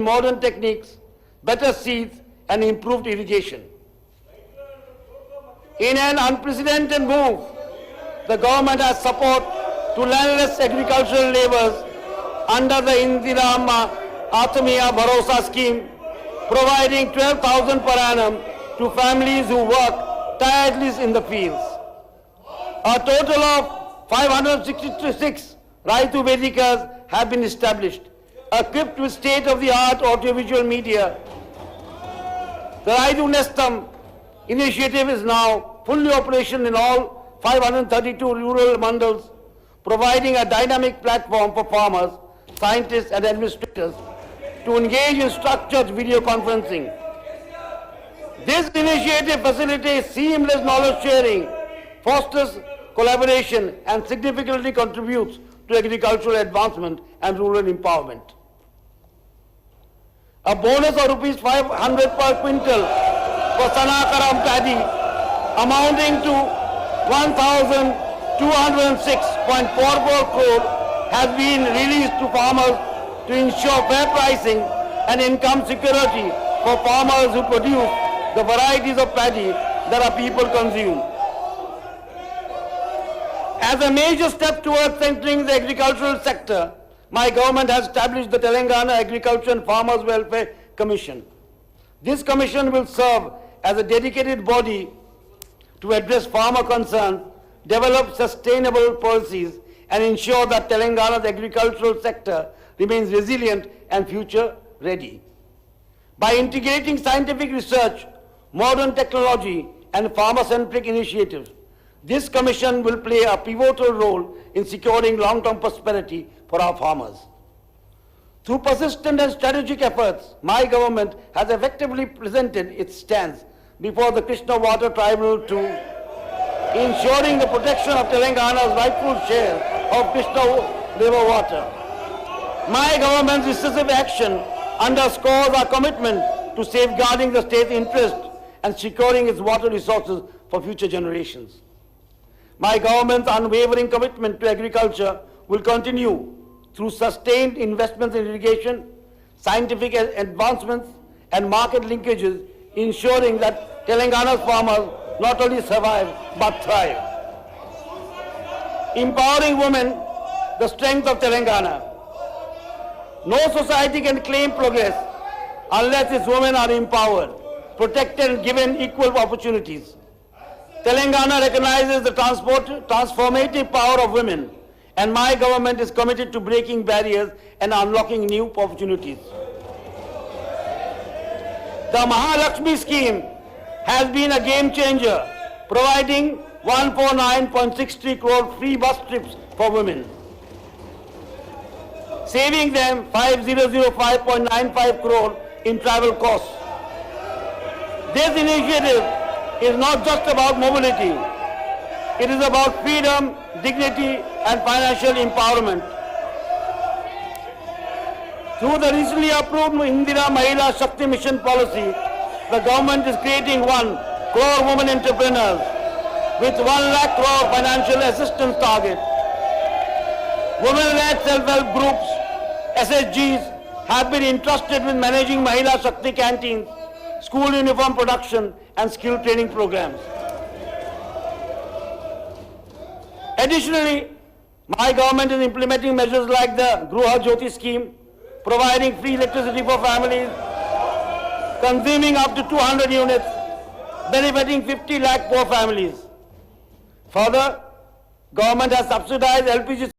modern techniques, better seeds and improved irrigation. In an unprecedented move, the government has support to landless agricultural labourers under the Indira Atmiya Bharosa scheme, providing 12,000 per annum to families who work tirelessly in the fields. A total of 566 Raitu Vedikas have been established, equipped with state-of-the-art audiovisual media. The Raitu Nestam initiative is now fully operational in all 532 rural mandals, providing a dynamic platform for farmers, scientists and administrators to engage in structured video conferencing. This initiative facilitates seamless knowledge sharing, fosters collaboration and significantly contributes to agricultural advancement and rural empowerment. A bonus of rupees 500 per quintal for Sanakaram paddy amounting to 1,206.44 crore has been released to farmers to ensure fair pricing and income security for farmers who produce the varieties of paddy that our people consume. As a major step towards strengthening the agricultural sector, my government has established the Telangana Agriculture and Farmers Welfare Commission. This commission will serve as a dedicated body to address farmer concerns, develop sustainable policies, and ensure that Telangana's agricultural sector remains resilient and future ready. By integrating scientific research, modern technology, and farmer-centric initiatives, this commission will play a pivotal role in securing long-term prosperity for our farmers. Through persistent and strategic efforts, my government has effectively presented its stance before the Krishna Water Tribunal to ensuring the protection of Telangana's rightful share of Krishna River water. My government's decisive action underscores our commitment to safeguarding the state's interest and securing its water resources for future generations. My government's unwavering commitment to agriculture will continue through sustained investments in irrigation, scientific advancements, and market linkages, ensuring that Telangana's farmers not only survive but thrive. Empowering women, the strength of Telangana. No society can claim progress unless its women are empowered, protected, and given equal opportunities. Telangana recognizes the transformative power of women, and my government is committed to breaking barriers and unlocking new opportunities. The Mahalakshmi scheme has been a game changer, providing 149.63 crore free bus trips for women, saving them 5,005.95 crore in travel costs. This initiative is not just about mobility. It is about freedom, dignity, and financial empowerment. Through the recently approved Indira Mahila Shakti Mission policy, the government is creating 1 crore women entrepreneurs with 1 lakh crore financial assistance target. Women-led self-help groups, SSGs, have been entrusted with managing Mahila Shakti canteens, school uniform production, and skill training programs. Additionally, my government is implementing measures like the Gruha Jyoti scheme, providing free electricity for families, consuming up to 200 units, benefiting 50 lakh poor families. Further, government has subsidized LPG